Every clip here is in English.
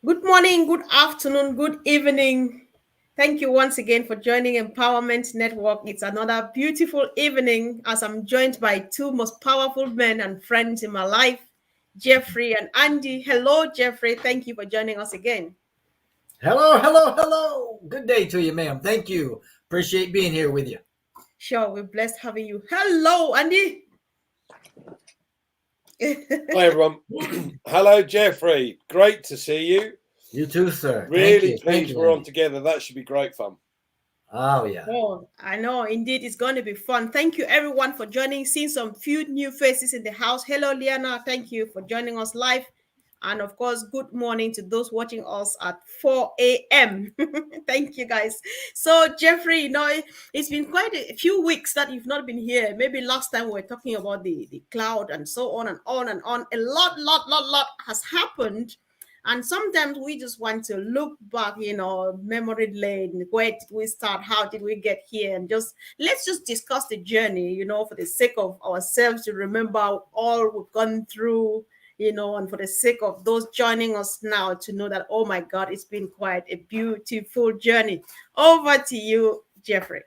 Good morning, good afternoon, good evening. Thank you once again for joining Empowerment Network. It's another beautiful evening as I'm joined by two most powerful men and friends in my life, Jeffrey and Andy. Hello, Jeffrey. Thank you for joining us again. Hello, hello, hello. Good day to you, ma'am. Thank you. Appreciate being here with you. Sure, we're blessed having you. Hello, Andy. Hi everyone. Hello Jeffrey. Great to see you. You too, sir. Thank Really you. Thank pleased you, we're on Andy. together. That should be great fun. Oh, yeah. Oh, I know. Indeed, it's going to be fun. Thank you, everyone, for joining. Seeing some few new faces in the house. Hello, Liana. Thank you for joining us live. And of course, good morning to those watching us at 4 a.m. Thank you, guys. So, Jeffrey, it's been quite a few weeks that you've not been here. Maybe last time we were talking about the cloud and so on and on and on. A lot has happened. And sometimes we just want to look back, memory lane. Where did we start? How did we get here? And let's just discuss the journey, for the sake of ourselves to remember all we've gone through, and for the sake of those joining us now to know that, oh my God, it's been quite a beautiful journey. Over to you, Jeffrey.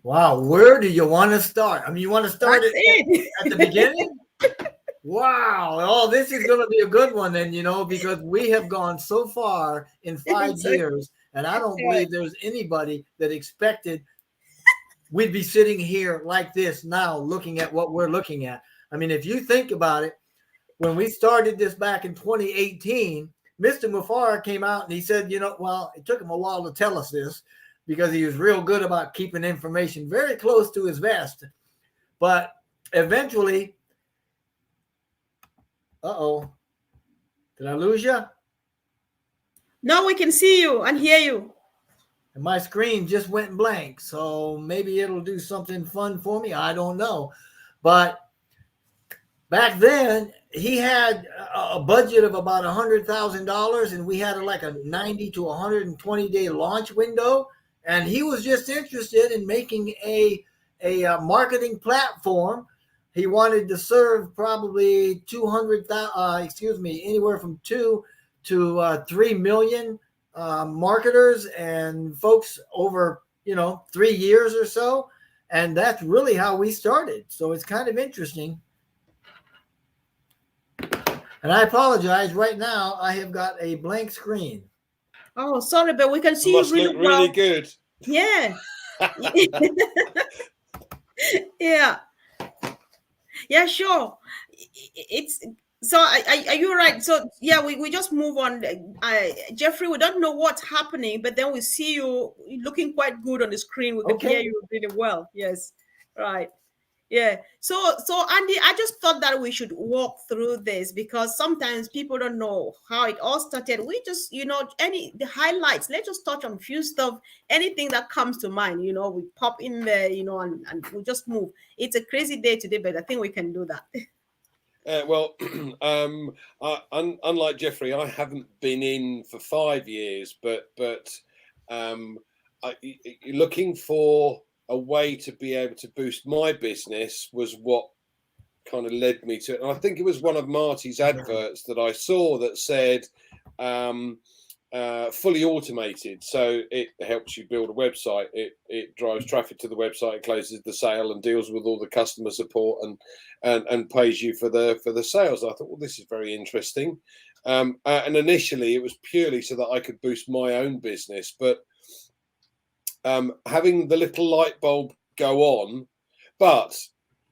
Wow. Where do you want to start? I mean, you want to start That's it it. at the beginning? Wow. Oh, this is going to be a good one then, because we have gone so far in 5 years, and I don't believe there's anybody that expected we'd be sitting here like this now looking at what we're looking at. I mean, if you think about it, when we started this back in 2018, Mr. Mufar came out and he said, well, it took him a while to tell us this because he was real good about keeping information very close to his vest. But eventually, did I lose you? No, we can see you and hear you. And my screen just went blank. So maybe it'll do something fun for me. I don't know. But back then, he had a budget of about $100,000, and we had like a 90 to 120 day launch window. And he was just interested in making a marketing platform. He wanted to serve probably 200,000, anywhere from 2 to 3 million marketers and folks over 3 years or so. And that's really how we started. So it's kind of interesting. And I apologize. Right now, I have got a blank screen. Oh, sorry, but we can It see you must really look really well. good. Yeah. Yeah. Yeah, sure. It's so are you right? So yeah, we just move on. Jeffrey, we don't know what's happening, but then we see you looking quite good on the screen. We can hear Okay. you really well. Yes. Right. Yeah. So Andy, I just thought that we should walk through this because sometimes people don't know how it all started. We just, any the highlights. Let's just touch on few stuff, anything that comes to mind, we pop in there, and we just move. It's a crazy day today, but I think we can do that. Well, unlike Jeffrey, I haven't been in for 5 years, but looking for a way to be able to boost my business was what kind of led me to it. And I think it was one of Marty's adverts that I saw that said fully automated, so it helps you build a website. It drives traffic to the website, it closes the sale, and deals with all the customer support and pays you for the sales. I thought, well, this is very interesting. And initially, it was purely so that I could boost my own business, but having the little light bulb go on, but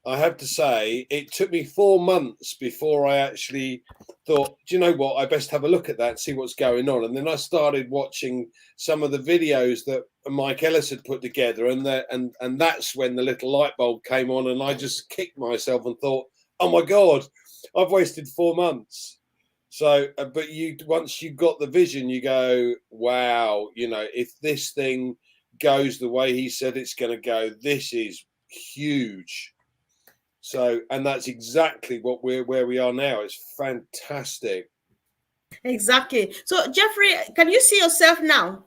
I have to say, it took me 4 months before I actually thought, do you know what? I best have a look at that and see what's going on. And then I started watching some of the videos that Mike Ellis had put together, and that's when the little light bulb came on, and I just kicked myself and thought, oh my God, I've wasted 4 months. So, but once you got the vision, you go, wow, if this thing goes the way he said it's going to go, this is huge. So, and that's exactly where we are now. It's fantastic. Exactly. So Jeffrey, can you see yourself now?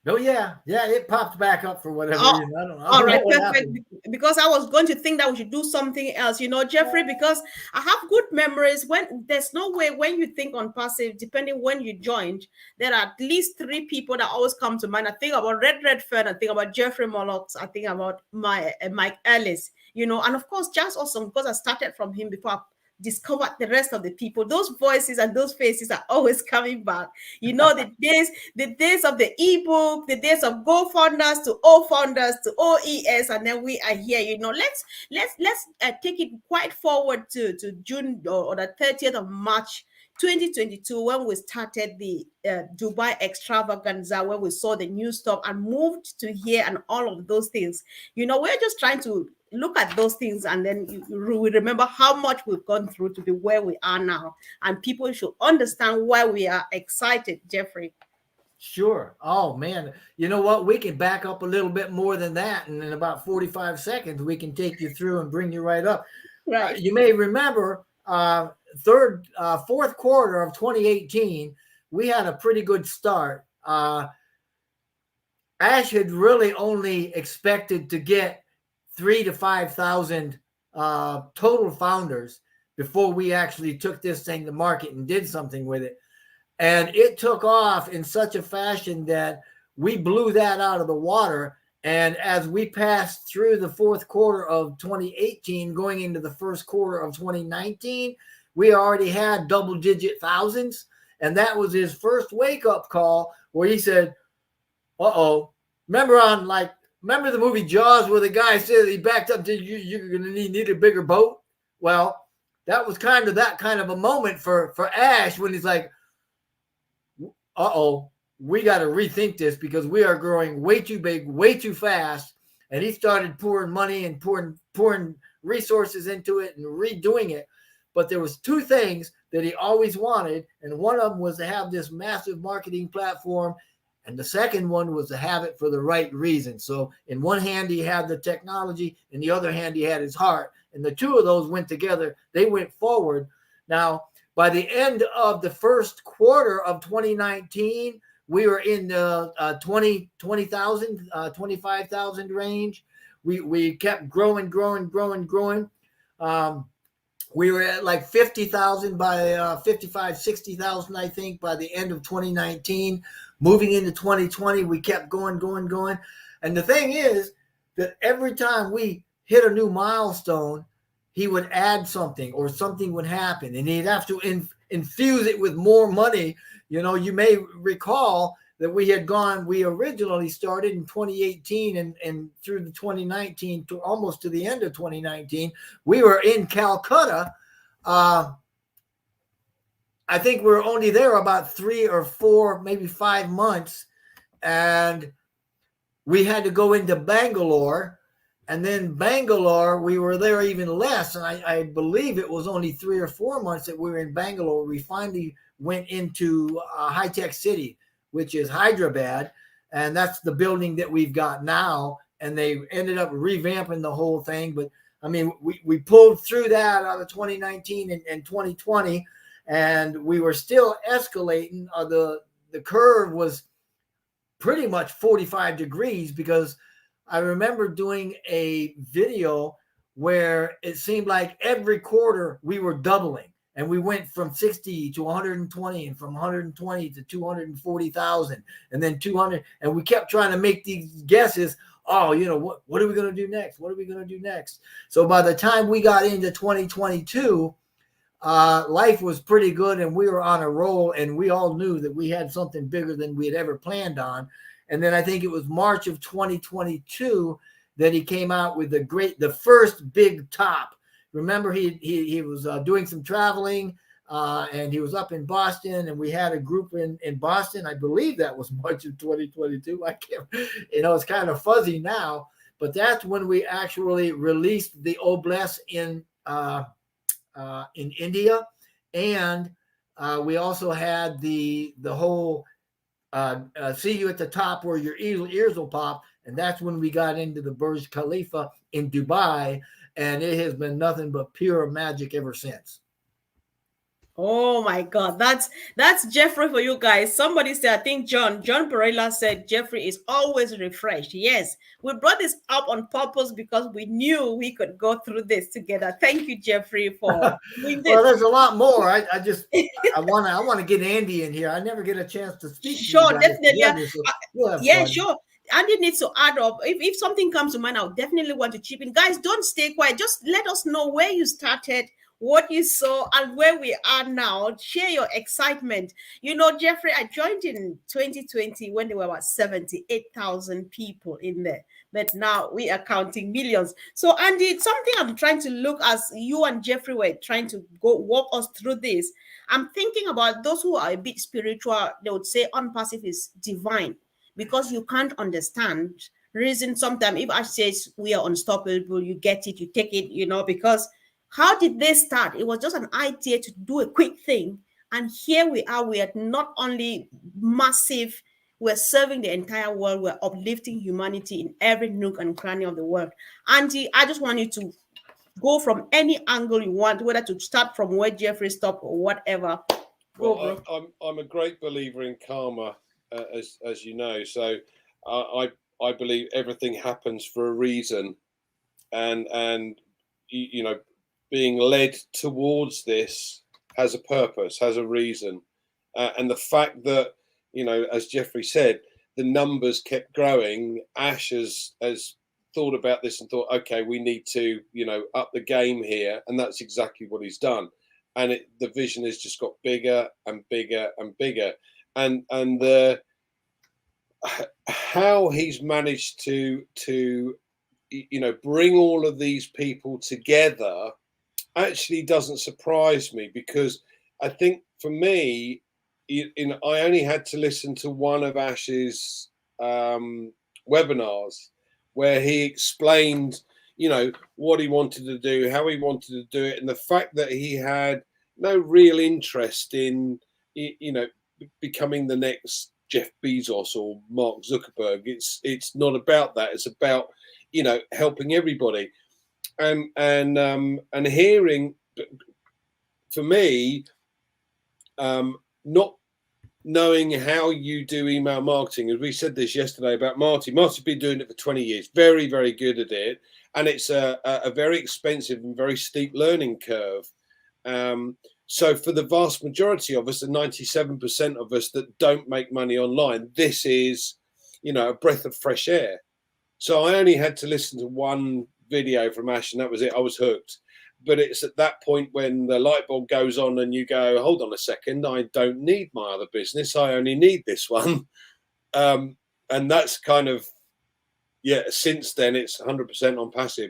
Oh yeah, it popped back up for whatever Oh, reason. I don't all know right, what perfect. happened. Because I was going to think that we should do something else, Jeffrey, because I have good memories. When there's no way when you think on passive, depending when you joined, there are at least three people that always come to mind. I think about Redfern, I think about Jeffrey Mollocks, I think about Mike Ellis, and of course, Jazz Awesome, because I started from him before I discovered the rest of the people. Those voices and those faces are always coming back. The days of the ebook, the days of Go Founders to O Founders to OES, and then we are here. Let's take it quite forward to June or the 30th of March 2022, when we started the Dubai extravaganza, where we saw the new stuff and moved to here and all of those things. We're just trying to look at those things, and then we remember how much we've gone through to be where we are now, and people should understand why we are excited. Jeffrey. Sure. Oh man, you know what? We can back up a little bit more than that, and in about 45 seconds, we can take you through and bring you right up. Right. You may remember, fourth quarter of 2018, we had a pretty good start. Ash had really only expected to get 3,000 to 5,000 total founders before we actually took this thing to market and did something with it. And it took off in such a fashion that we blew that out of the water. And as we passed through the fourth quarter of 2018, going into the first quarter of 2019, we already had double-digit thousands. And that was his first wake-up call, where he said, uh-oh. Remember the movie Jaws, where the guy said he backed up, you're going to need a bigger boat? Well, that was kind of that kind of a moment for Ash, when he's like, uh-oh, we got to rethink this, because we are growing way too big, way too fast. And he started pouring money and pouring resources into it and redoing it. But there was two things that he always wanted, and one of them was to have this massive marketing platform, and the second one was to have it for the right reason. So in one hand, he had the technology, in the other hand, he had his heart. And the two of those went together. They went forward. Now, by the end of the first quarter of 2019, we were in the 20,000, 25,000 range. We kept growing. We were at like 50,000 by 55, 60,000, I think, by the end of 2019. Moving into 2020, we kept going. And the thing is that every time we hit a new milestone, he would add something, or something would happen, and he'd have to infuse it with more money. You may recall that we originally started in 2018 and through the 2019 to almost to the end of 2019, we were in Calcutta. I think we were only there about 3 or 4, maybe 5 months, and we had to go into Bangalore. And then Bangalore, we were there even less. And I believe it was only 3 or 4 months that we were in Bangalore. We finally went into High Tech City, which is Hyderabad. And that's the building that we've got now. And they ended up revamping the whole thing. But I mean, we pulled through that out of 2019 and 2020. And we were still escalating. The curve was pretty much 45 degrees, because I remember doing a video where it seemed like every quarter we were doubling, and we went from 60 to 120, and from 120 to 240,000, and then 200. And we kept trying to make these guesses. Oh, what are we going to do next? What are we going to do next? So by the time we got into 2022, life was pretty good, and we were on a roll, and we all knew that we had something bigger than we had ever planned on. And then I think it was March of 2022 that he came out with the first big top. Remember, he was doing some traveling, and he was up in Boston, and we had a group in Boston. I believe that was March of 2022. I can't, it's kind of fuzzy now, but that's when we actually released the Obless in India, and we also had the whole see you at the top where your ears will pop. And that's when we got into the Burj Khalifa in Dubai. And it has been nothing but pure magic ever since. Oh my God, that's Jeffrey for you guys. Somebody said, I think John Perella said Jeffrey is always refreshed. Yes, we brought this up on purpose because we knew we could go through this together. Thank you, Jeffrey, for doing Well, this. there's a lot more. I want to get Andy in here. I never get a chance to speak to you Sure, guys definitely. together, so we'll have Yeah, fun. sure. Andy needs to add up. If something comes to mind, I'll definitely want to chip in. Guys, don't stay quiet. Just let us know where you started, what you saw, and where we are now. Share your excitement. You know, Jeffrey, I joined in 2020 when there were about 78,000 people in there. But now we are counting millions. So, Andy, it's something I'm trying to look as you and Jeffrey were trying to go walk us through this. I'm thinking about those who are a bit spiritual. They would say unpassive is divine because you can't understand reason. Sometimes if I says we are unstoppable, you get it, you take it, because how did they start? It was just an idea to do a quick thing. And here we are. We are not only massive, we're serving the entire world. We're uplifting humanity in every nook and cranny of the world. Auntie, I just want you to go from any angle you want, whether to start from where Jeffrey stopped or whatever. Go, Well, bro. I'm a great believer in karma, as you know. So I believe everything happens for a reason, and you know, being led towards this has a purpose, has a reason, and the fact that, as Jeffrey said, the numbers kept growing. Ash has thought about this and thought, okay, we need to up the game here, and that's exactly what he's done. And the vision has just got bigger and bigger and bigger, and the how he's managed to bring all of these people together actually doesn't surprise me, because I think for me, I only had to listen to one of Ash's webinars where he explained, what he wanted to do, how he wanted to do it, and the fact that he had no real interest in, becoming the next Jeff Bezos or Mark Zuckerberg. It's not about that. It's about, helping everybody, and hearing, for me, not knowing how you do email marketing, as we said this yesterday about Marty. Marty's been doing it for 20 years, very, very good at it, and it's a very expensive and very steep learning curve. So for the vast majority of us, the 97% of us that don't make money online, this is, a breath of fresh air. So I only had to listen to one video from Ash, and that was it. I was hooked. But it's at that point when the light bulb goes on and you go, hold on a second, I don't need my other business. I only need this one. And that's kind of, since then it's 100% on passive.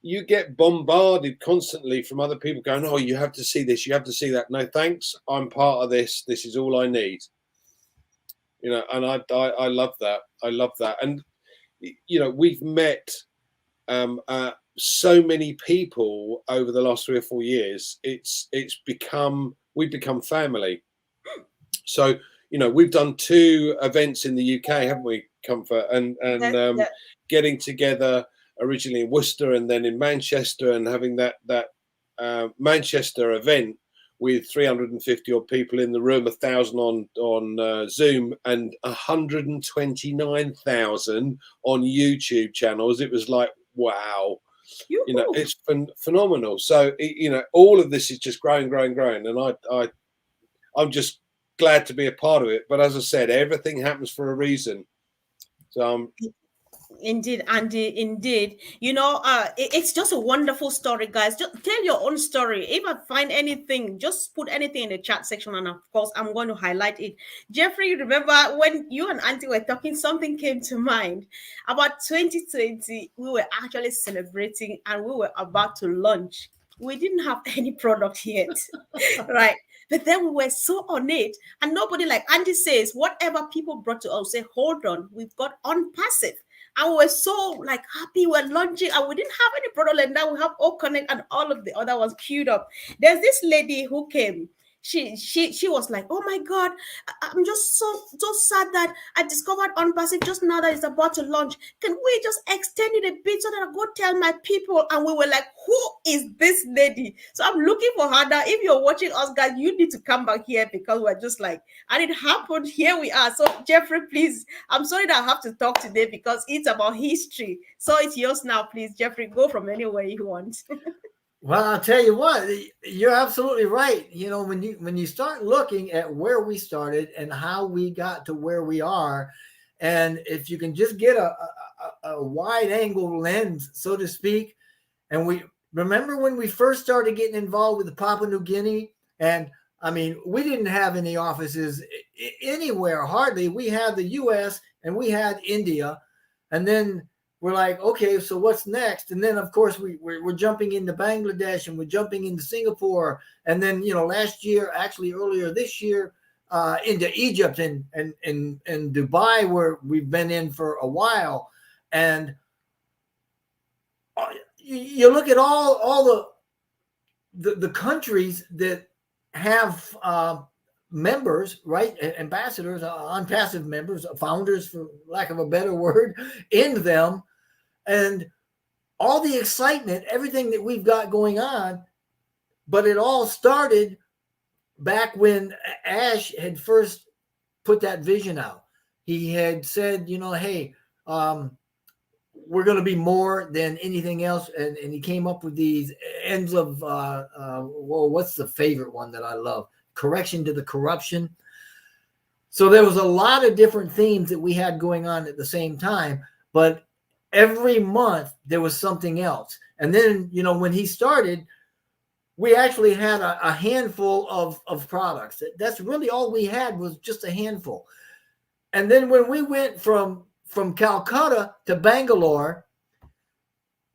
You get bombarded constantly from other people going, oh, you have to see this, you have to see that. No, thanks. I'm part of this. This is all I need. And I love that. I love that. And, we've met so many people over the last 3 or 4 years. We've become family. So, we've done 2 events in the UK, haven't we, Comfort? And getting together originally in Worcester and then in Manchester, and having that Manchester event with 350 odd people in the room, 1,000 on Zoom, and 129,000 on YouTube channels. It was like, wow. It's phenomenal. So all of this is just growing, and I'm just glad to be a part of it. But as I said, everything happens for a reason. So Indeed, Andy, indeed. It's just a wonderful story, guys. Just tell your own story. If I find anything, just put anything in the chat section, and of course, I'm going to highlight it. Jeffrey, remember when you and Auntie were talking, something came to mind about 2020. We were actually celebrating, and we were about to launch. We didn't have any product yet, right? But then we were so on it, and nobody, like Andy says, whatever people brought to us, say, hold on, we've got unpassive. And we were so happy we're launching, and we didn't have any product, and now we have All Connect and all of the other ones queued up. There's this lady who came. she was like, oh my God, I'm just so sad that I discovered On Passive just now that it's about to launch. Can we just extend it a bit so that I go tell my people? And we were like, who is this lady? So I'm looking for her now. If you're watching us, guys, you need to come back here, because we're just like, and it happened. Here we are. So Jeffrey, please, I'm sorry that I have to talk today because it's about history. So it's yours now, please. Jeffrey, go from anywhere you want. Well, I'll tell you what, you're absolutely right. You know, when you start looking at where we started and how we got to where we are, and if you can just get a wide angle lens, so to speak, and we remember when we first started getting involved with the Papua New Guinea, and I mean, we didn't have any offices anywhere, hardly. We had the U.S. and we had India, and then we're like, okay, so what's next? And then, of course, we're jumping into Bangladesh, and we're jumping into Singapore. And then, you know, last year, actually earlier this year, into Egypt and Dubai, where we've been in for a while. And you look at all the countries that have members, right? Ambassadors, unpassive members, founders, for lack of a better word, in them. And all the excitement, everything that we've got going on, but it all started back when Ash had first put that vision out. He had said, you know, hey, we're going to be more than anything else. And he came up with these ends of, well, what's the favorite one that I love? Correction to the corruption. So there was a lot of different themes that we had going on at the same time, but every month there was something else. And then, you know, when he started, we actually had a handful of products. That's really all we had, was just a handful. And then when we went from Calcutta to Bangalore,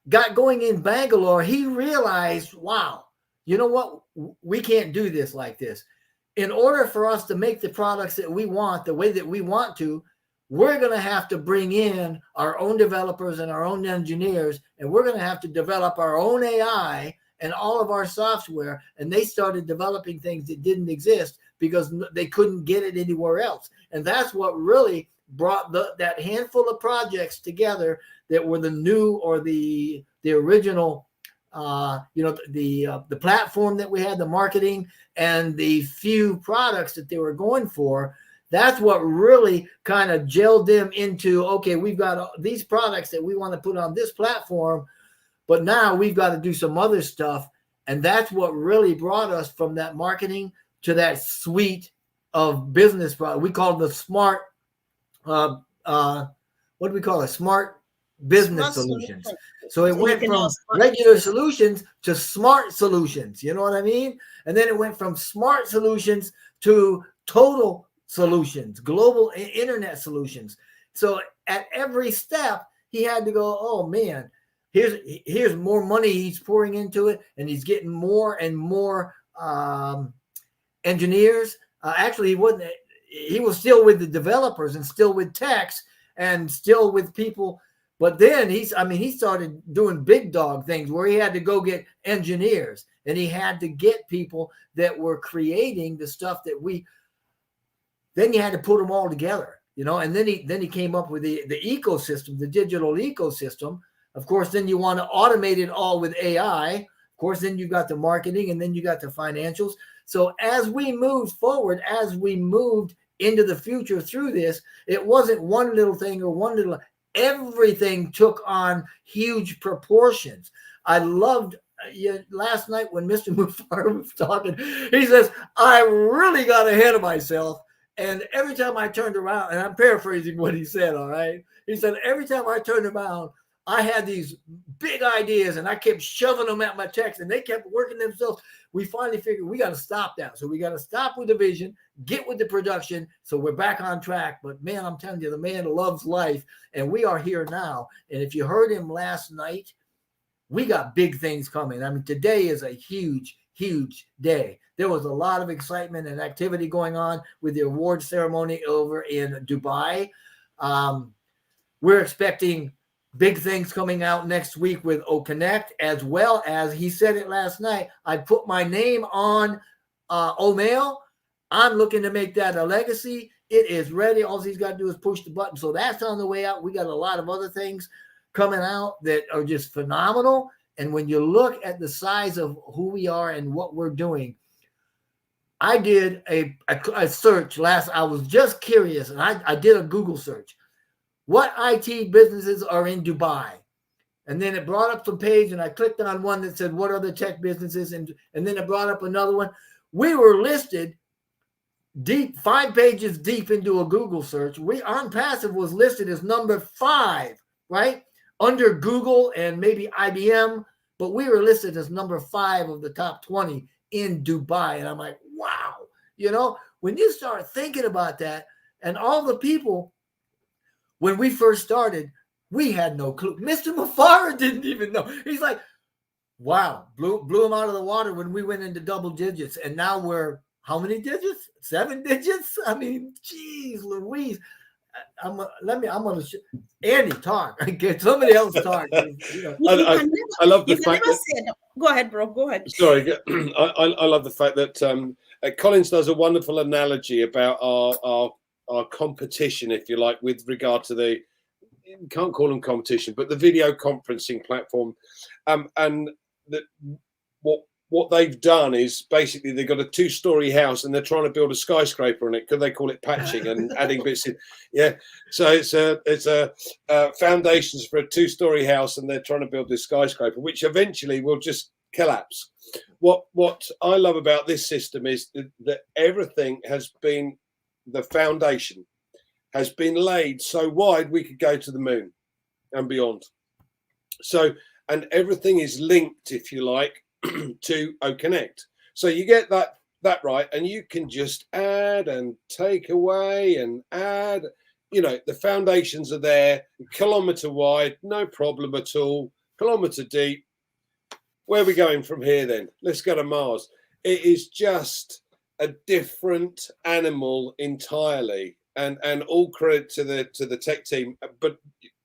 got going in Bangalore, he realized, wow, you know what? We can't do this like this. In order for us to make the products that we want the way that we want to, we're going to have to bring in our own developers and our own engineers, and we're going to have to develop our own AI and all of our software. And they started developing things that didn't exist because they couldn't get it anywhere else. And that's what really brought that handful of projects together that were the new, or the original, you know, the platform that we had, the marketing, and the few products that they were going for. That's what really kind of gelled them into, okay, we've got these products that we want to put on this platform, but now we've got to do some other stuff. And that's what really brought us from that marketing to that suite of business products. We call the smart, what do we call it? Smart business solutions. So it went from regular solutions to smart solutions. You know what I mean? And then it went from smart solutions to total solutions, global internet solutions. So at every step, he had to go, oh man, here's more money he's pouring into it, and he's getting more and more engineers. Actually, he was still with the developers and still with techs and still with people. But then he started doing big dog things where he had to go get engineers, and he had to get people that were creating the stuff that then you had to put them all together, you know, and then he came up with the ecosystem, the digital ecosystem. Of course, then you want to automate it all with AI. Of course, then you got the marketing, and then you got the financials. So as we moved forward, as we moved into the future through this, it wasn't one little thing or one little, everything took on huge proportions. I loved last night when Mr. Mufareh was talking, he says, I really got ahead of myself. And every time I turned around, and I'm paraphrasing what he said, all right? He said, every time I turned around, I had these big ideas, and I kept shoving them at my techs, and they kept working themselves. We finally figured we got to stop that. So we got to stop with the vision, get with the production, so we're back on track. But man, I'm telling you, the man loves life, and we are here now. And if you heard him last night, we got big things coming. I mean, today is a huge, huge day. There was a lot of excitement and activity going on with the award ceremony over in Dubai. We're expecting big things coming out next week with OConnect, as well as, he said it last night, I put my name on O'Mail. I'm looking to make that a legacy. It is ready. All he's got to do is push the button. So that's on the way out. We got a lot of other things coming out that are just phenomenal. And when you look at the size of who we are and what we're doing, I did a search I was just curious, and I did a Google search. What IT businesses are in Dubai? And then it brought up some page, and I clicked on one that said, what are the tech businesses? And then it brought up another one. We were listed deep, 5 pages deep into a Google search. OnPassive was listed as number 5, right? Under Google and maybe IBM, but we were listed as number 5 of the top 20 in Dubai. And I'm like, wow, when you start thinking about that, and all the people, when we first started, we had no clue. Mr. Mufara didn't even know. He's like, wow, blew him out of the water when we went into double digits. And now we're how many digits? 7 digits? I mean, geez, Louise. I'm gonna Andy talk. Get somebody else talk. I love the fact that. Go ahead, bro. Go ahead. Sorry, I love the fact that Collins does a wonderful analogy about our competition, if you like, with regard to the, you can't call them competition, but the video conferencing platform, and that what they've done is basically they've got a 2-story house and they're trying to build a skyscraper on it. Could they call it patching and adding bits in? Yeah. So it's a foundations for a 2-story house and they're trying to build this skyscraper, which eventually will just collapse. What I love about this system is that everything has been, the foundation has been laid so wide we could go to the moon and beyond. So, and everything is linked, if you like, to OConnect. So you get that right, and you can just add and take away and add. The foundations are there, kilometer wide, no problem at all, kilometer deep. Where are we going from here then? Let's go to Mars. It is just a different animal entirely, and all credit to the tech team. But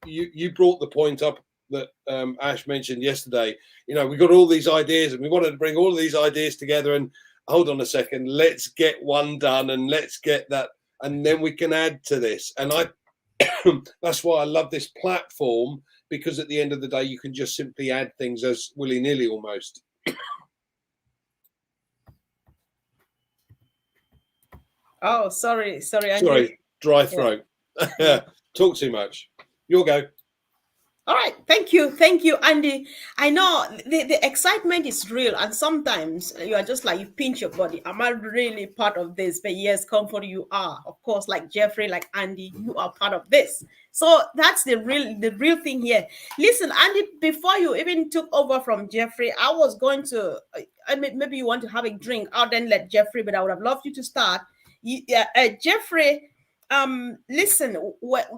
you brought the point up that Ash mentioned yesterday. We got all these ideas and we wanted to bring all of these ideas together, and hold on a second, let's get one done and let's get that, and then we can add to this. And that's why I love this platform, because at the end of the day you can just simply add things as willy-nilly almost. Oh, sorry, Andy. Sorry, dry throat. Yeah. Talk too much. You'll go. All right, thank you, Andy. I know the excitement is real, and sometimes you are just like, you pinch your body. Am I really part of this? But yes, Comfort, you are, of course, like Jeffrey, like Andy, you are part of this. So that's the real thing here. Listen, Andy, before you even took over from Jeffrey, I was going to, maybe you want to have a drink. I'll then let Jeffrey, but I would have loved you to start. Jeffrey. Listen,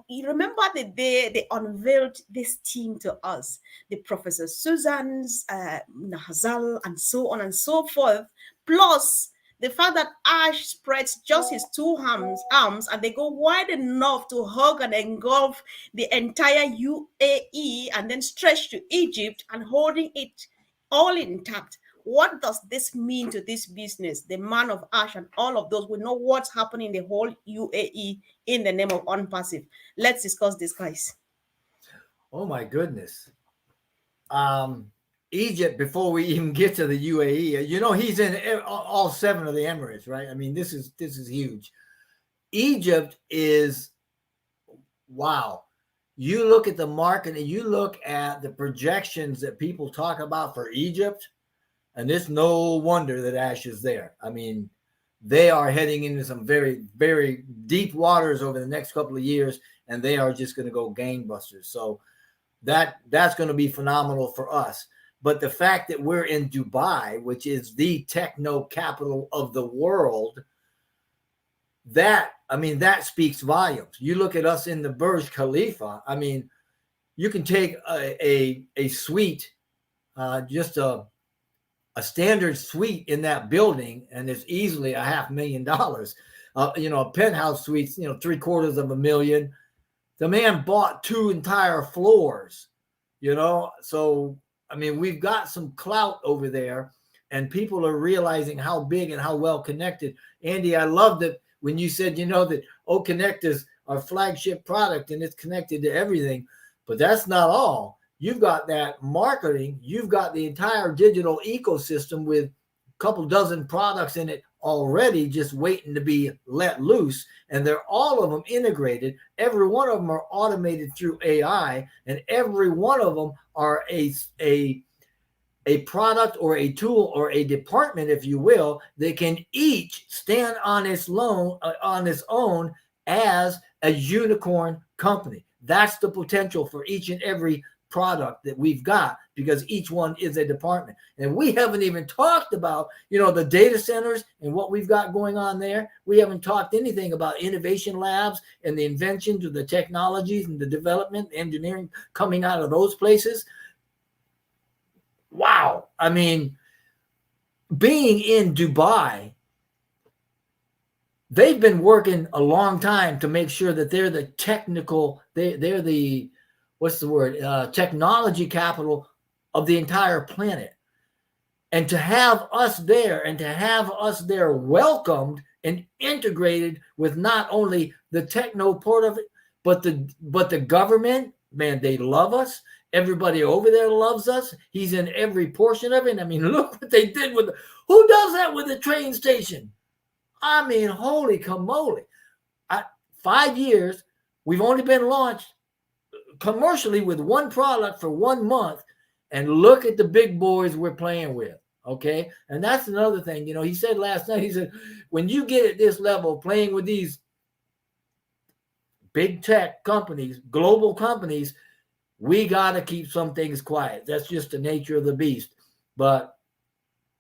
you remember the day they unveiled this team to us, the Professor Susan's, Nahazal, and so on and so forth, plus the fact that Ash spreads just his 2 arms and they go wide enough to hug and engulf the entire UAE and then stretch to Egypt and holding it all intact. What does this mean to this business? The man of Ash and all of those, we know what's happening in the whole UAE in the name of OnPassive. Let's discuss this, guys. Oh my goodness. Egypt, before we even get to the UAE, he's in all 7 of the Emirates, right? I mean, this is huge. Egypt is, wow. You look at the market and you look at the projections that people talk about for Egypt, and it's no wonder that Ash is there. I mean, they are heading into some very, very deep waters over the next couple of years, and they are just going to go gangbusters. So that's going to be phenomenal for us. But the fact that we're in Dubai, which is the techno capital of the world, that speaks volumes. You look at us in the Burj Khalifa. I mean, you can take a suite, just a standard suite in that building, and it's easily $500,000. A penthouse suite's, $750,000. The man bought 2 entire floors, So, I mean, we've got some clout over there. and people are realizing how big and how well connected. Andy, I love that when you said, that OConnect is our flagship product and it's connected to everything, but that's not all. You've got that marketing, you've got the entire digital ecosystem with a couple dozen products in it already just waiting to be let loose, and they're all of them integrated. Every one of them are automated through AI, and every one of them are a product or a tool or a department, if you will, that can each stand on its own as a unicorn company. That's the potential for each and every product that we've got, because each one is a department. And we haven't even talked about, the data centers and what we've got going on there. We haven't talked anything about innovation labs and the inventions of the technologies and the development, engineering coming out of those places. Wow. I mean, being in Dubai, they've been working a long time to make sure that they're the they're the, technology capital of the entire planet. And to have us there, and to have us there welcomed and integrated with not only the techno part of it, but the government, man, they love us. Everybody over there loves us. He's in every portion of it. I mean, look what they did with who does that with the train station? I mean, holy camole. 5 years, we've only been launched commercially with one product for 1 month, and look at the big boys we're playing with. Okay. And that's another thing. He said last night, he said, when you get at this level playing with these big tech companies, global companies, we got to keep some things quiet. That's just the nature of the beast. But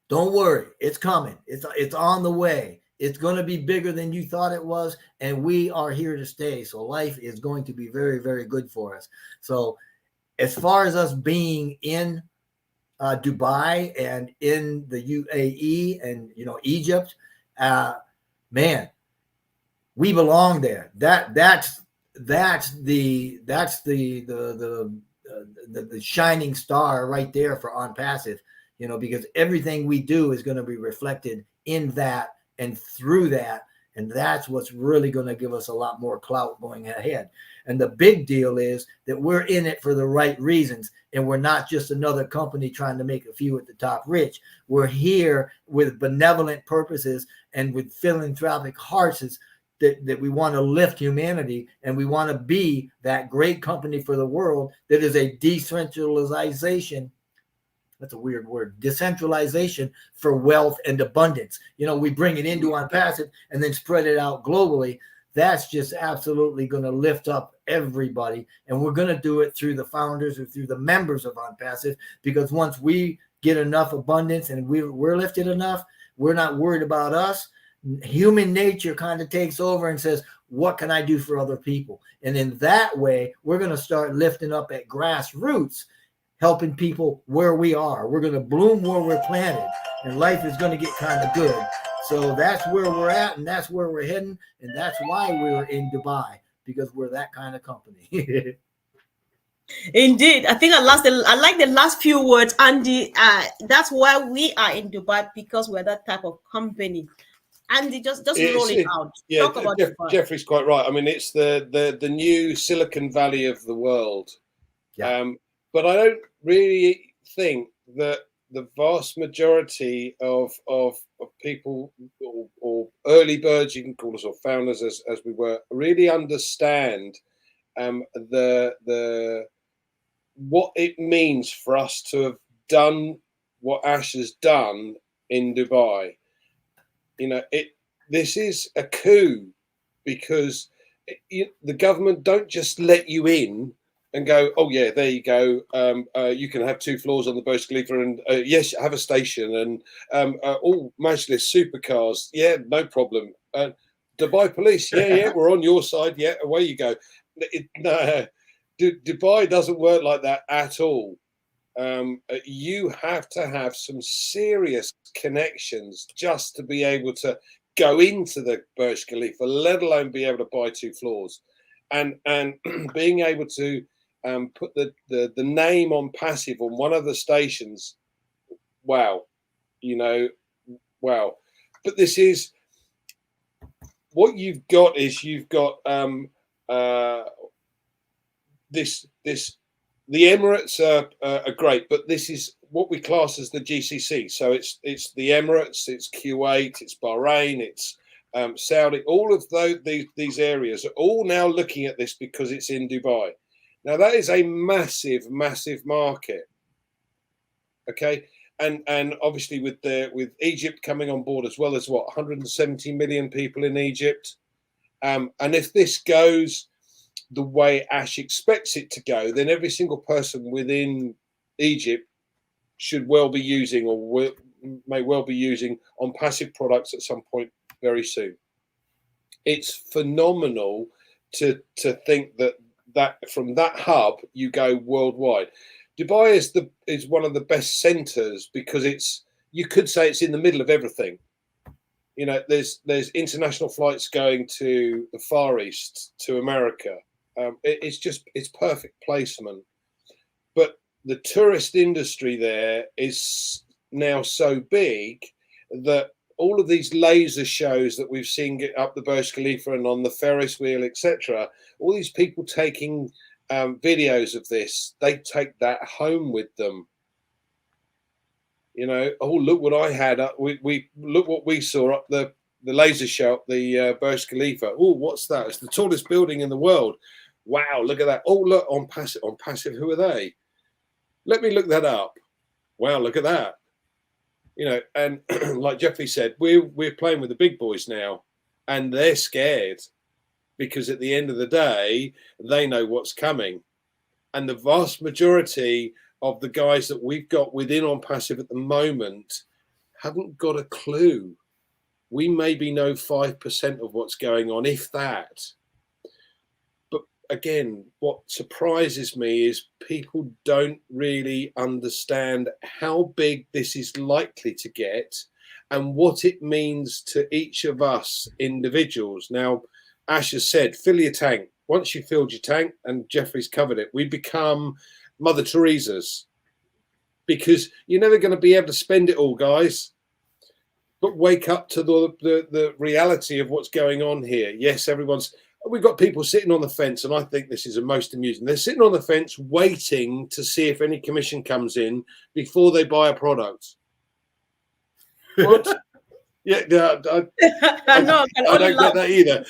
don't worry, it's coming. It's on the way. It's going to be bigger than you thought it was, and we are here to stay. So life is going to be very, very good for us. So as far as us being in Dubai and in the UAE and Egypt, man, we belong there. That's the shining star right there for OnPassive, because everything we do is going to be reflected in that and through that. And that's what's really going to give us a lot more clout going ahead. And the big deal is that we're in it for the right reasons. And we're not just another company trying to make a few at the top rich. We're here with benevolent purposes and with philanthropic hearts that we want to lift humanity. And we want to be that great company for the world that is a decentralization. That's a weird word. Decentralization for wealth and abundance. We bring it into OnPassive and then spread it out globally. That's just absolutely going to lift up everybody. And we're going to do it through the founders or through the members of OnPassive, because once we get enough abundance and we're lifted enough, we're not worried about us. Human nature kind of takes over and says, what can I do for other people? And in that way, we're going to start lifting up at grassroots, helping people where we are. We're going to bloom where we're planted, and life is going to get kind of good. So that's where we're at, and that's where we're heading, and that's why we're in Dubai, because we're that kind of company. Indeed. I think I like the last few words, Andy. That's why we are in Dubai, because we're that type of company. Andy, just roll it out. Yeah, Talk about Jeffrey's quite right. I mean, it's the new Silicon Valley of the world. Yeah. But I don't really think that the vast majority of people or early birds, you can call us, or founders as we were, really understand the what it means for us to have done what Ash has done in Dubai. This is a coup, because the government don't just let you in and go, oh yeah, there you go. You can have 2 floors on the Burj Khalifa, and yes, have a station, and all Majlis supercars. Yeah, no problem. Dubai police. Yeah, we're on your side. Yeah, away you go. No, Dubai doesn't work like that at all. You have to have some serious connections just to be able to go into the Burj Khalifa, let alone be able to buy 2 floors, and being able to put the name OnPassive on one of the stations. Wow, you know, wow. But this is what you've got is you've got this the Emirates are great, but this is what we class as the GCC. So it's the Emirates, it's Kuwait, it's Bahrain, it's Saudi. All of these areas are all now looking at this because it's in Dubai. Now that is a massive market. Okay, and obviously with Egypt coming on board as well as 170 million people in Egypt, and if this goes the way Ash expects it to go, then every single person within Egypt should well be using or may well be using on passive products at some point very soon. It's phenomenal to think that from that hub you go worldwide. Dubai is one of the best centers because you could say it's in the middle of everything. You know, there's international flights going to the Far East, to America. It's perfect placement. But the tourist industry there is now so big that all of these laser shows that we've seen get up the Burj Khalifa and on the Ferris wheel, etc., all these people taking videos of this, they take that home with them. You know, oh, look what I had. We look what we saw up the laser show up the Burj Khalifa. Oh, what's that? It's the tallest building in the world. Wow, look at that. Oh, look, on passive, who are they? Let me look that up. Wow, look at that. You know, and like Jeffrey said, we're playing with the big boys now, and they're scared because at the end of the day, they know what's coming. And the vast majority of the guys that we've got within on passive at the moment haven't got a clue. We maybe know 5% of what's going on, if that. Again, what surprises me is people don't really understand how big this is likely to get and what it means to each of us individuals. Now, Ash has said, fill your tank. Once you've filled your tank, and Jeffrey's covered it, we become Mother Teresa's, because you're never going to be able to spend it all, guys. But wake up to the reality of what's going on here. Yes, we've got people sitting on the fence, and I think this is the most amusing. They're sitting on the fence waiting to see if any commission comes in before they buy a product. What? Yeah, I don't get that either.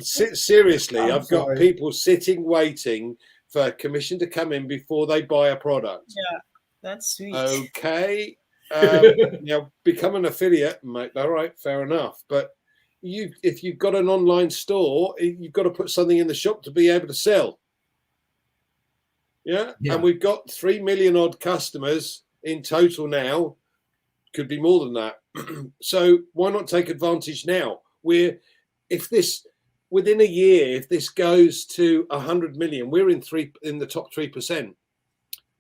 Seriously, I've got people sitting waiting for commission to come in before they buy a product. Yeah, that's sweet. Okay. Now, become an affiliate, mate. All right, fair enough. But if you've got an online store, you've got to put something in the shop to be able to sell. Yeah. And we've got 3 million odd customers in total now. Could be more than that. So why not take advantage now? If this within a year, if this goes to 100 million, we're in the top 3%.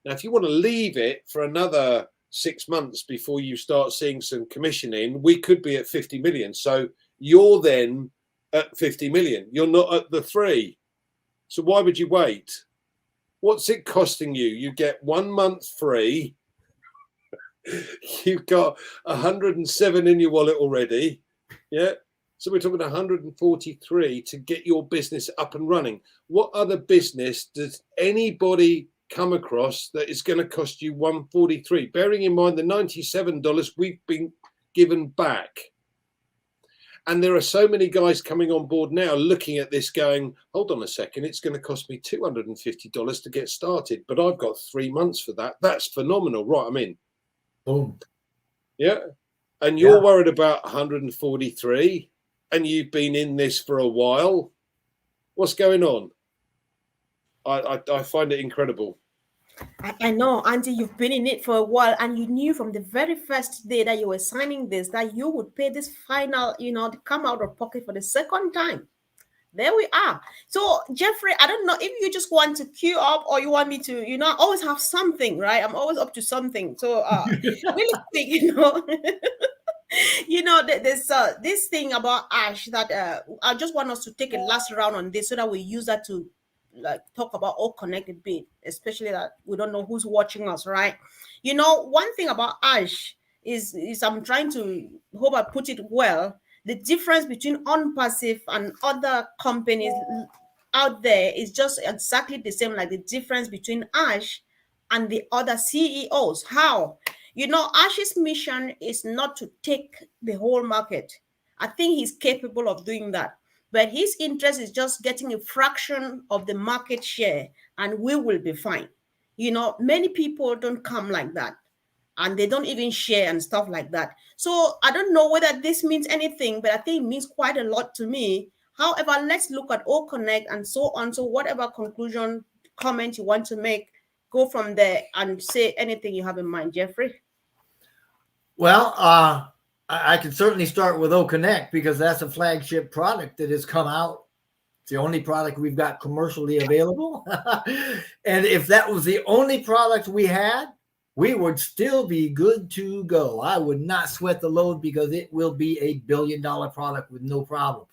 Now, if you want to leave it for another 6 months before you start seeing some commission in, we could be at 50 million. So you're then at 50 million. You're not at the 3. So why would you wait? What's it costing you? You get 1 month free. You've got 107 in your wallet already. Yeah. So we're talking 143 to get your business up and running. What other business does anybody come across that is going to cost you 143? Bearing in mind the $97 we've been given back. And there are so many guys coming on board now looking at this going, hold on a second, it's going to cost me $250 to get started, but I've got 3 months for that. That's phenomenal. Right, I'm in. Boom. Yeah. And you're worried about 143 and you've been in this for a while. What's going on? I find it incredible. I know, Auntie, you've been in it for a while, and you knew from the very first day that you were signing this that you would pay this final, to come out of pocket for the second time. There we are. So, Jeffrey, I don't know if you just want to queue up or you want me to, I always have something, right? I'm always up to something. So, really quick, there's this thing about Ash that I just want us to take a last round on this so that we use that to talk about all connected bit, especially that we don't know who's watching us, right? One thing about Ash is I'm trying to hope I put it well. The difference between OnPassive and other companies out there is just exactly the same, like the difference between Ash and the other CEOs. How? Ash's mission is not to take the whole market. I think he's capable of doing that. But his interest is just getting a fraction of the market share, and we will be fine. Many people don't come like that, and they don't even share and stuff like that. So I don't know whether this means anything, but I think it means quite a lot to me. However, let's look at OConnect and so on. So whatever conclusion, comment you want to make, go from there and say anything you have in mind, Jeffrey. Well, I can certainly start with OConnect because that's a flagship product that has come out. It's the only product we've got commercially available. And if that was the only product we had, we would still be good to go. I would not sweat the load because it will be a billion-dollar product with no problem.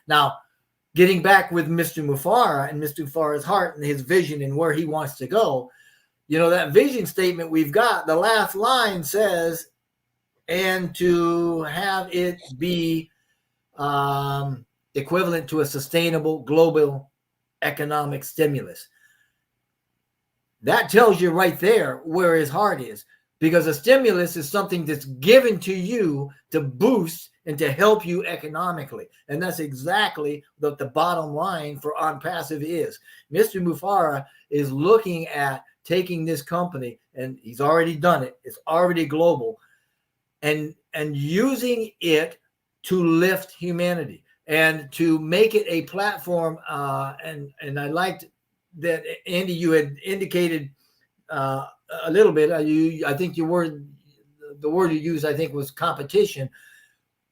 Now, getting back with Mr. Mufareh and Mr. Mufareh's heart and his vision and where he wants to go, that vision statement we've got, the last line says, and to have it be equivalent to a sustainable global economic stimulus. That tells you right there where his heart is, because a stimulus is something that's given to you to boost and to help you economically. And that's exactly what the bottom line for OnPassive is. Mr. Mufareh is looking at taking this company, and he's already done it. It's already global. And using it to lift humanity and to make it a platform. And I liked that, Andy, you had indicated a little bit. I think the word you used, I think, was competition.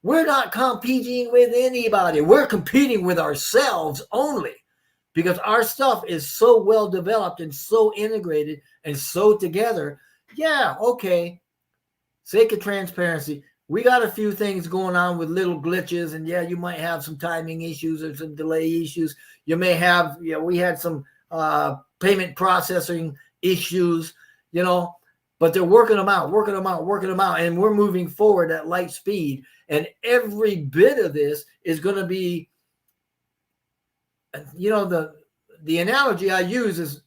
We're not competing with anybody. We're competing with ourselves only, because our stuff is so well developed and so integrated and so together. Yeah, okay. Sake of transparency, we got a few things going on with little glitches, and yeah, you might have some timing issues or some delay issues. You may have, we had some payment processing issues, but they're working them out, and we're moving forward at light speed. And every bit of this is going to be, the analogy I use is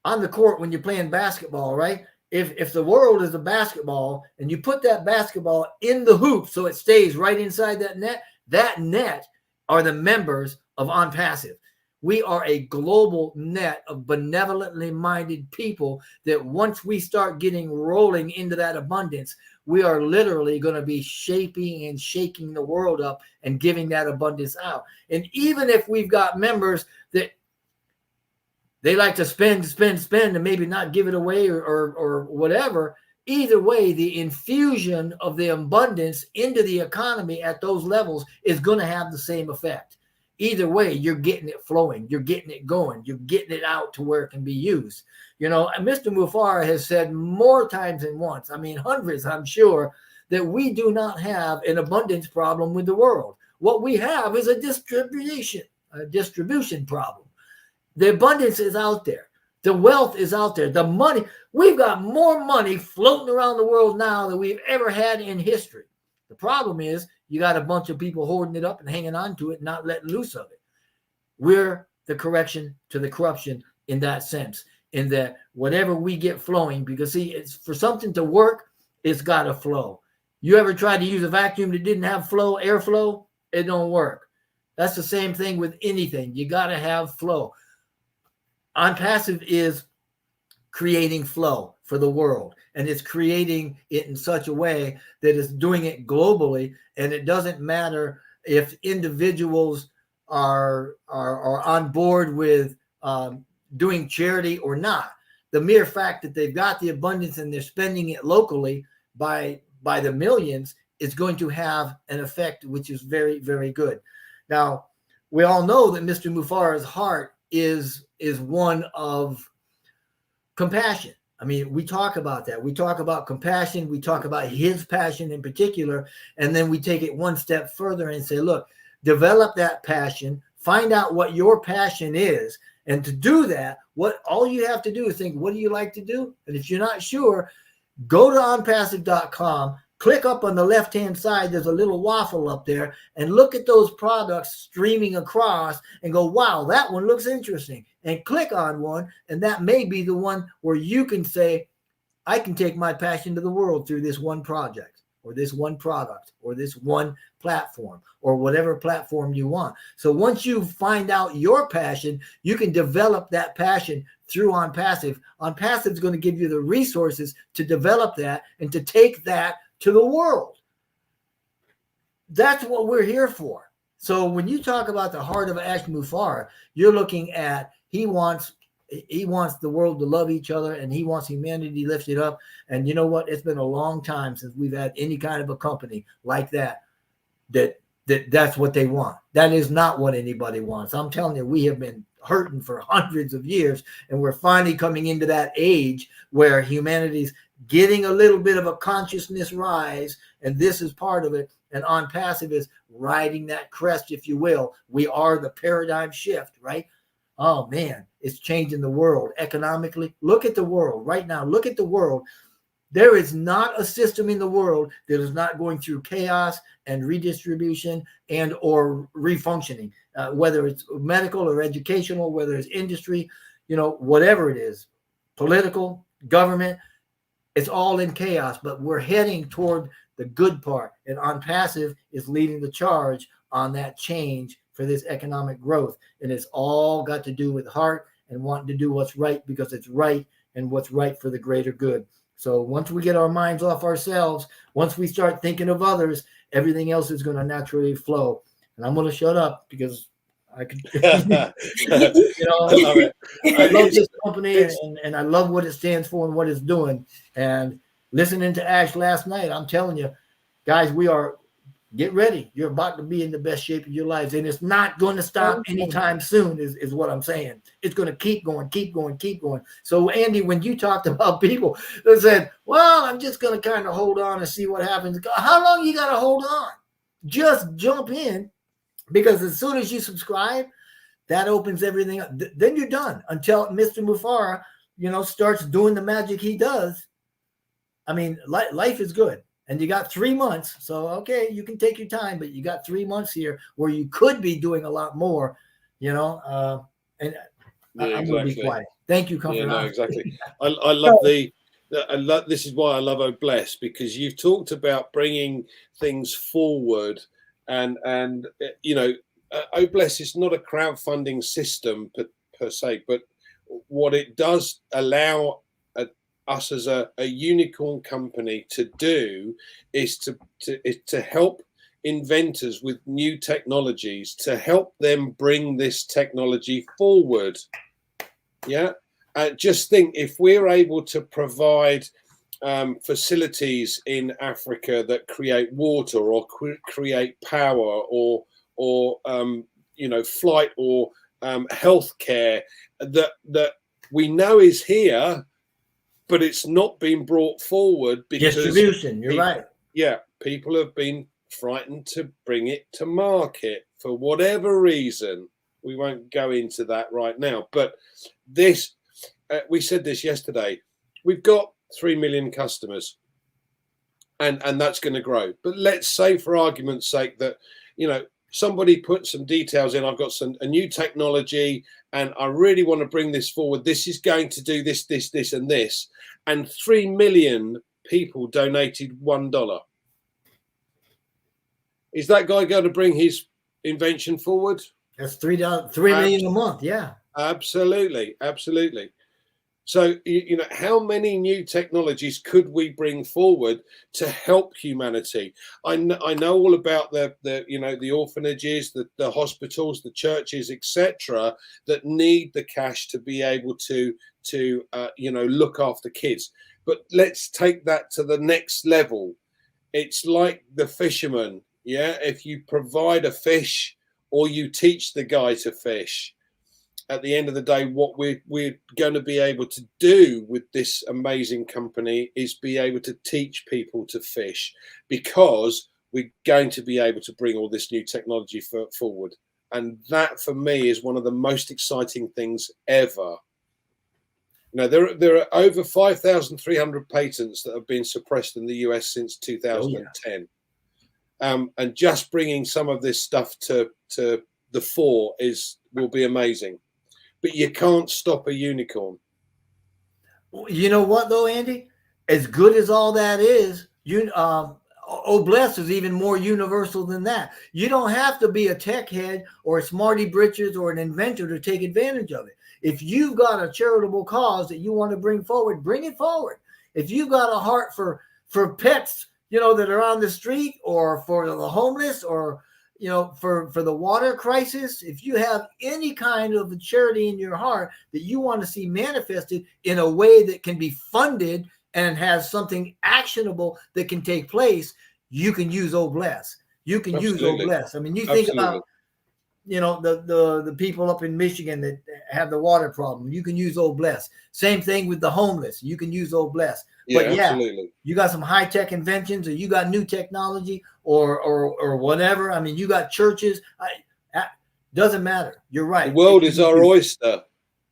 on the court when you're playing basketball, right? If the world is a basketball and you put that basketball in the hoop so it stays right inside that net are the members of OnPassive. We are a global net of benevolently minded people that once we start getting rolling into that abundance, we are literally going to be shaping and shaking the world up and giving that abundance out. And even if we've got members that they like to spend and maybe not give it away or whatever, either way, the infusion of the abundance into the economy at those levels is going to have the same effect. Either way, you're getting it flowing, you're getting it going, you're getting it out to where it can be used. And Mr. Mufareh has said more times than once, hundreds, I'm sure, that we do not have an abundance problem with the world. What we have is a distribution problem. The abundance is out there. The wealth is out there. The money, we've got more money floating around the world now than we've ever had in history. The problem is you got a bunch of people holding it up and hanging on to it, not letting loose of it. We're the correction to the corruption in that sense, in that whatever we get flowing, because see, it's for something to work, it's got to flow. You ever tried to use a vacuum that didn't have airflow? It don't work. That's the same thing with anything. You got to have flow. OnPassive is creating flow for the world, and it's creating it in such a way that it's doing it globally. And it doesn't matter if individuals are on board with doing charity or not. The mere fact that they've got the abundance and they're spending it locally by the millions is going to have an effect, which is very, very good. Now, we all know that Mr. Mufareh's heart is one of compassion. We talk about that. We talk about compassion. We talk about his passion in particular. And then we take it one step further and say, look, develop that passion, find out what your passion is. And to do that, all you have to do is think, what do you like to do? And if you're not sure, go to onpassive.com, click up on the left-hand side. There's a little waffle up there, and look at those products streaming across and go, wow, that one looks interesting. And click on one, and that may be the one where you can say, I can take my passion to the world through this one project or this one product or this one platform or whatever platform you want. So once you find out your passion, you can develop that passion through OnPassive. OnPassive is going to give you the resources to develop that and to take that to the world. That's what we're here for. So when you talk about the heart of Ash Mufareh, you're looking at he wants the world to love each other, and he wants humanity lifted up. And you know what? It's been a long time since we've had any kind of a company like that's what they want. That is not what anybody wants. I'm telling you, we have been hurting for hundreds of years, and we're finally coming into that age where humanity's getting a little bit of a consciousness rise, and this is part of it. And OnPassive is riding that crest, if you will. We are the paradigm shift, right? Oh man, it's changing the world economically. Look at the world right now. Look at the world. There is not a system in the world that is not going through chaos and redistribution and or refunctioning, whether it's medical or educational, whether it's industry, whatever it is, political, government, it's all in chaos, but we're heading toward the good part. And OnPassive is leading the charge on that change for this economic growth. And it's all got to do with heart and wanting to do what's right because it's right and what's right for the greater good. So once we get our minds off ourselves, once we start thinking of others, everything else is going to naturally flow. And I'm going to shut up because I could, I love it. I love this company and I love what it stands for and what it's doing. And listening to Ash last night, I'm telling you, guys, get ready. You're about to be in the best shape of your lives. And it's not going to stop anytime soon is what I'm saying. It's going to keep going, keep going, keep going. So, Andy, when you talked about people that said, well, I'm just going to kind of hold on and see what happens. How long you got to hold on? Just jump in, because as soon as you subscribe, that opens everything up. Then you're done until Mr. Mufareh, starts doing the magic he does. I mean, life is good. And you got 3 months. So, okay, you can take your time, but you got 3 months here where you could be doing a lot more, and I'm going to be quiet. Thank you, Comfort. Yeah, no, exactly. I love this is why I love Obless, because you've talked about bringing things forward and Obless is not a crowdfunding system per se, but what it does allow us as a unicorn company to do is to help inventors with new technologies, to help them bring this technology forward. Yeah. Just think, if we're able to provide facilities in Africa that create water or create power or flight or healthcare that we know is here, but it's not been brought forward because distribution. You're right. Yeah, people have been frightened to bring it to market for whatever reason. We won't go into that right now. But this, we said this yesterday. We've got 3 million customers, and that's going to grow. But let's say, for argument's sake, that somebody put some details in. I've got a new technology, and I really want to bring this forward. This is going to do this, this, this, and this. And 3 million people donated $1. Is that guy going to bring his invention forward? That's $3 million a month. Yeah, absolutely, absolutely. So how many new technologies could we bring forward to help humanity? I know all about the orphanages, the hospitals, the churches, etc., that need the cash to be able to look after kids. But let's take that to the next level. It's like the fisherman. Yeah, if you provide a fish or you teach the guy to fish, at the end of the day, what we're going to be able to do with this amazing company is be able to teach people to fish, because we're going to be able to bring all this new technology forward. And that, for me, is one of the most exciting things ever. No, there are over 5,300 patents that have been suppressed in the US since 2010. And just bringing some of this stuff to the fore will be amazing. But you can't stop a unicorn. You know what though, Andy? As good as all that is, Obless is even more universal than that. You don't have to be a tech head or a smarty britches or an inventor to take advantage of it. If you've got a charitable cause that you want to bring forward, bring it forward. If you've got a heart for pets, that are on the street, or for the homeless, or for the water crisis, if you have any kind of charity in your heart that you want to see manifested in a way that can be funded and has something actionable that can take place, you can use Obless. You can use Obless. I mean, you think about the people up in Michigan that have the water problem. You can use Obless. Same thing with the homeless. You can use Obless. But absolutely. You got some high-tech inventions, or you got new technology, or whatever. I mean, you got churches. Doesn't matter. You're right. The world is our oyster,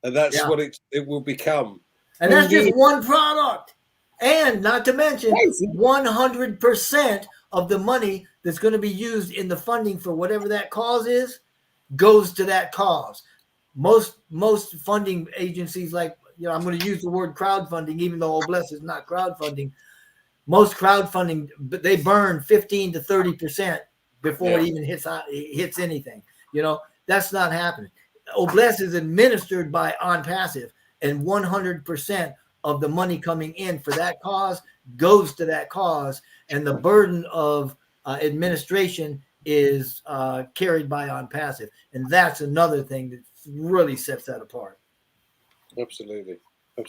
and that's what it will become. And that's just one product. And not to mention, 100% of the money that's going to be used in the funding for whatever that cause is goes to that cause. Most funding agencies, like, I'm going to use the word crowdfunding, even though Obless is not crowdfunding. Most crowdfunding, they burn 15 to 30% before it even hits anything. That's not happening. Obless is administered by OnPassive, and 100% of the money coming in for that cause goes to that cause, and the burden of administration is carried by OnPassive, and that's another thing that really sets that apart. Absolutely.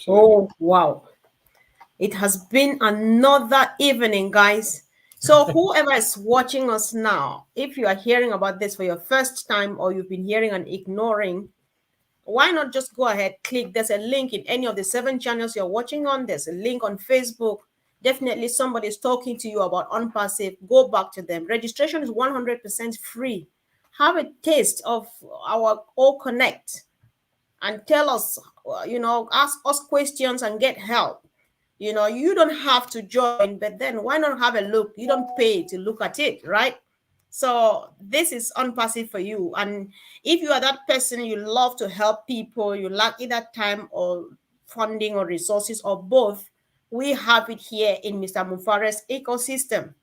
Oh, wow. It has been another evening, guys. So whoever is watching us now, if you are hearing about this for your first time, or you've been hearing and ignoring, why not just go ahead, click. There's a link in any of the 7 channels you're watching on. There's a link on Facebook. Definitely somebody's talking to you about OnPassive. Go back to them. Registration is 100% free. Have a taste of our All Connect and tell us, ask us questions and get help. You don't have to join, but then why not have a look? You don't pay to look at it, right? So this is OnPassive for you. And if you are that person, you love to help people, you lack either time or funding or resources or both, we have it here in Mr. Mufare's ecosystem.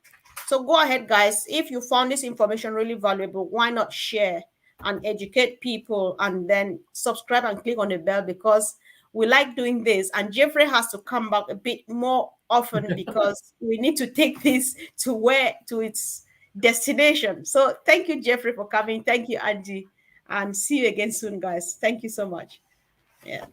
So go ahead, guys. If you found this information really valuable, why not share and educate people, and then subscribe and click on the bell, because we like doing this. And Jeffrey has to come back a bit more often because we need to take this to its destination. So thank you, Jeffrey, for coming. Thank you, Angie, and see you again soon, guys. Thank you so much. Yeah.